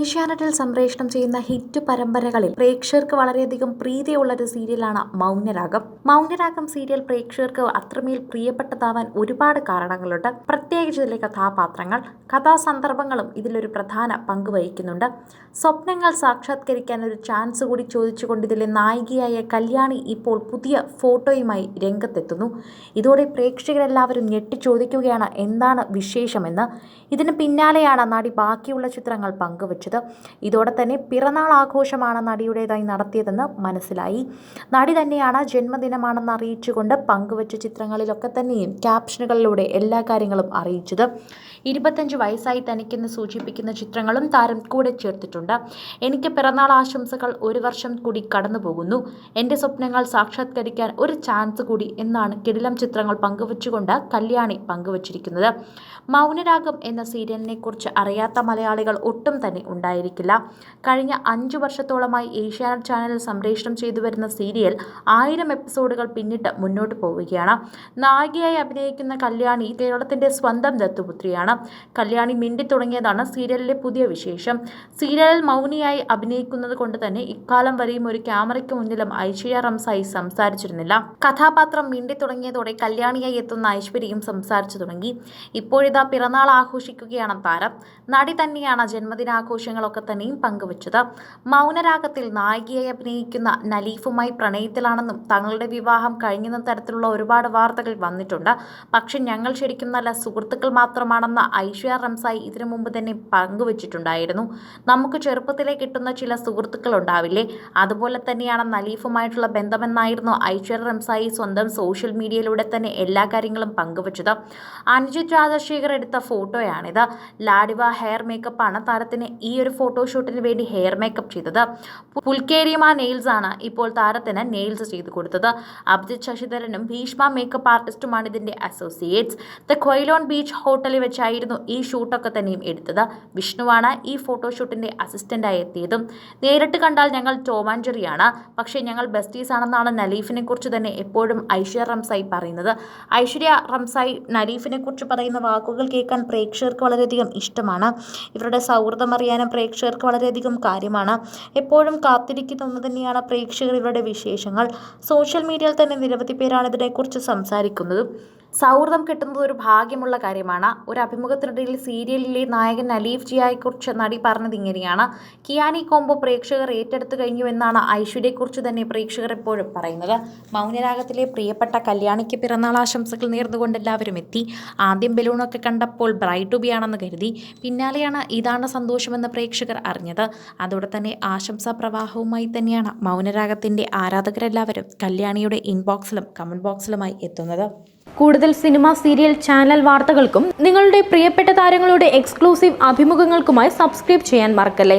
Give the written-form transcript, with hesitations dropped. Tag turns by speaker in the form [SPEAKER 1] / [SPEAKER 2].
[SPEAKER 1] ഏഷ്യാനെറ്റിൽ സംപ്രേഷണം ചെയ്യുന്ന ഹിറ്റ് പരമ്പരകളിൽ പ്രേക്ഷകർക്ക് വളരെയധികം പ്രീതിയുള്ള ഒരു സീരിയലാണ് മൗനരാഗം. മൗനരാഗം സീരിയൽ പ്രേക്ഷകർക്ക് അത്രമേൽ പ്രിയപ്പെട്ടതാവാൻ ഒരുപാട് കാരണങ്ങളുണ്ട്. പ്രത്യേകിച്ച് ഇതിലെ കഥാപാത്രങ്ങൾ, കഥാസന്ദർഭങ്ങളും ഇതിലൊരു പ്രധാന പങ്ക് വഹിക്കുന്നുണ്ട്. സ്വപ്നങ്ങൾ സാക്ഷാത്കരിക്കാൻ ഒരു ചാൻസ് കൂടി ചോദിച്ചുകൊണ്ട് ഇതിലെ നായികയായ കല്യാണി ഇപ്പോൾ പുതിയ ഫോട്ടോയുമായി രംഗത്തെത്തുന്നു. ഇതോടെ പ്രേക്ഷകരെല്ലാവരും ഞെട്ടിച്ചോദിക്കുകയാണ് എന്താണ് വിശേഷമെന്ന്. ഇതിന് പിന്നാലെയാണ് നടി ബാക്കിയുള്ള ചിത്രങ്ങൾ പങ്കുവച്ചത്. ഇതോടെ തന്നെ പിറന്നാൾ ആഘോഷമാണ് നടിയുടേതായി നടത്തിയതെന്ന് മനസ്സിലായി. നടി തന്നെയാണ് ജന്മദിനമാണെന്ന് അറിയിച്ചുകൊണ്ട് പങ്കുവച്ച ചിത്രങ്ങളിലൊക്കെ തന്നെയും ക്യാപ്ഷനുകളിലൂടെ എല്ലാ കാര്യങ്ങളും അറിയിച്ചത്. 25 വയസ്സായി തനിക്കെന്ന് സൂചിപ്പിക്കുന്ന ചിത്രങ്ങളും താരം കൂടെ ചേർത്തിട്ടുണ്ട്. എനിക്ക് പിറന്നാൾ ആശംസകൾ, ഒരു വർഷം കൂടി കടന്നു പോകുന്നു, എൻ്റെ സ്വപ്നങ്ങൾ സാക്ഷാത്കരിക്കാൻ ഒരു ചാൻസ് കൂടി എന്നാണ് കിടിലം ചിത്രങ്ങൾ പങ്കുവച്ചുകൊണ്ട് കല്യാണി പങ്കുവച്ചിരിക്കുന്നത്. മൗനരാഗം എന്ന സീരിയലിനെ കുറിച്ച് അറിയാത്ത മലയാളികൾ ഒട്ടും തന്നെ ഉണ്ടായിരിക്കില്ല. കഴിഞ്ഞ 5 വർഷത്തോളമായി ഏഷ്യാനെറ്റ് ചാനലിൽ സംപ്രേഷണം ചെയ്തു വരുന്ന സീരിയൽ 1000 എപ്പിസോഡുകൾ പിന്നിട്ട് മുന്നോട്ട് പോവുകയാണ്. നായികയായി അഭിനയിക്കുന്ന കല്യാണി കേരളത്തിൻ്റെ സ്വന്തം ദത്തുപുത്രിയാണ്. കല്യാണി മിണ്ടിത്തുടങ്ങിയതാണ് സീരിയലിലെ പുതിയ വിശേഷം. സീരിയലിൽ മൗനിയായി അഭിനയിക്കുന്നത് കൊണ്ട് തന്നെ ഇക്കാലം വരെയും ഒരു ക്യാമറയ്ക്ക് മുന്നിലും ഐശ്വര്യ റംസായി സംസാരിച്ചിരുന്നില്ല. കഥാപാത്രം മിണ്ടിത്തുടങ്ങിയതോടെ കല്യാണിയായി എത്തുന്ന ഐശ്വര്യയും സംസാരിച്ചു തുടങ്ങി. ഇപ്പോഴിതാ പിറന്നാൾ ആഘോഷിക്കുകയാണ് താരം. നടി തന്നെയാണ് ജന്മദിനാഘോഷങ്ങളൊക്കെ തന്നെയും പങ്കുവച്ചത്. മൗനരാഗത്തിൽ നായികയായി അഭിനയിക്കുന്ന നലീഫുമായി പ്രണയത്തിലാണെന്നും തങ്ങളുടെ വിവാഹം കഴിഞ്ഞെന്ന തരത്തിലുള്ള ഒരുപാട് വാർത്തകൾ വന്നിട്ടുണ്ട്. പക്ഷെ ഞങ്ങൾ ശരിക്കും നല്ല സുഹൃത്തുക്കൾ മാത്രമാണെന്ന് ഐശ്വര്യ റംസായി ഇതിനു മുമ്പ് തന്നെ പങ്കുവച്ചിട്ടുണ്ടായിരുന്നു. നമുക്ക് ചെറുപ്പത്തിലെ കിട്ടുന്ന ചില സുഹൃത്തുക്കൾ ഉണ്ടാവില്ലേ, അതുപോലെ തന്നെയാണ് നലീഫുമായിട്ടുള്ള ബന്ധമെന്നായിരുന്നു ഐശ്വര്യ റംസായി സ്വന്തം സോഷ്യൽ മീഡിയയിലൂടെ തന്നെ എല്ലാ കാര്യങ്ങളും പങ്കുവച്ചത്. അനുജിത് രാജശേഖർ എടുത്ത ഫോട്ടോയാണിത്. ലാഡിവ ഹെയർ മേക്കപ്പാണ് താരത്തിന് ഈ ഒരു ഫോട്ടോഷൂട്ടിന് വേണ്ടി ഹെയർ മേക്കപ്പ് ചെയ്തത്. പുൽക്കേരിമ നെയിൽസ് ആണ് ഇപ്പോൾ താരത്തിന് നെയിൽസ് ചെയ്തു കൊടുത്തത്. അഭിജിത്ത് ശശിധരനും ഭീഷ്മ മേക്കപ്പ് ആർട്ടിസ്റ്റുമാണ് ഇതിന്റെ അസോസിയേറ്റ്സ്. ദ ക്വൈലോൺ ബീച്ച് ഹോട്ടലിൽ വെച്ചായിരുന്നു ഈ ഷൂട്ടൊക്കെ തന്നെയും എടുത്തത്. വിഷ്ണുവാണ് ഈ ഫോട്ടോഷൂട്ടിന്റെ അസിസ്റ്റന്റായി എത്തിയതും. നേരിട്ട് കണ്ടാൽ ഞങ്ങൾ ടോം ആൻഡ് ജെറിയാണ്, പക്ഷേ ഞങ്ങൾ ബെസ്റ്റീസ് ആണെന്നാണ് നലീഫിനെ കുറിച്ച് തന്നെ എപ്പോഴും ഐശ്വര്യ റംസായി പറയുന്നത്. ഐശ്വര്യ റംസായി നലീഫിനെ കുറിച്ച് പറയുന്ന വാക്കുകൾ കേൾക്കാൻ പ്രേക്ഷകർക്ക് വളരെയധികം ഇഷ്ടമാണ്. ഇവരുടെ സൗഹൃദം അറിയാനും പ്രേക്ഷകർക്ക് വളരെയധികം കാര്യമാണ്. എപ്പോഴും കാത്തിരിക്കുന്ന ഒന്ന് തന്നെയാണ് പ്രേക്ഷകർ ഇവരുടെ വിശേഷങ്ങൾ. സോഷ്യൽ മീഡിയയിൽ തന്നെ നിരവധി പേരാണ് ഇതിനെക്കുറിച്ച് സംസാരിക്കുന്നത്. സൗഹൃദം കിട്ടുന്നത് ഒരു ഭാഗ്യമുള്ള കാര്യമാണ്. ഒരു അഭിമുഖത്തിനിടയിൽ സീരിയലിലെ നായകൻ നലീഫ് ജിയയെക്കുറിച്ച് നടി പറഞ്ഞത് ഇങ്ങനെയാണ്: കിയാനി കോംബോ പ്രേക്ഷകർ ഏറ്റെടുത്തു കഴിഞ്ഞു എന്നാണ് ഐശ്വര്യയെക്കുറിച്ച് തന്നെ പ്രേക്ഷകർ എപ്പോഴും പറയുന്നത്. മൗനരാഗത്തിലെ പ്രിയപ്പെട്ട കല്യാണിക്ക് പിറന്നാൾ ആശംസകൾ നേർന്നുകൊണ്ട് എല്ലാവരും എത്തി. ആദ്യം ബലൂണൊക്കെ കണ്ടപ്പോൾ ബ്രൈഡ് ടു ബി ആണെന്ന് കരുതി. പിന്നാലെയാണ് ഇതാണ് സന്തോഷമെന്ന് പ്രേക്ഷകർ അറിഞ്ഞത്. അതോടെ തന്നെ ആശംസാ പ്രവാഹവുമായി തന്നെയാണ് മൗനരാഗത്തിൻ്റെ ആരാധകരെല്ലാവരും കല്യാണിയുടെ ഇൻബോക്സിലും കമൻറ്റ് ബോക്സിലുമായി എത്തുന്നത്.
[SPEAKER 2] കൂടുതൽ സിനിമ, സീരിയൽ, ചാനൽ വാർത്തകൾക്കും നിങ്ങളുടെ പ്രിയപ്പെട്ട താരങ്ങളുടെ എക്സ്ക്ലൂസീവ് അഭിമുഖങ്ങൾക്കുമായി സബ്സ്ക്രൈബ് ചെയ്യാൻ മറക്കല്ലേ.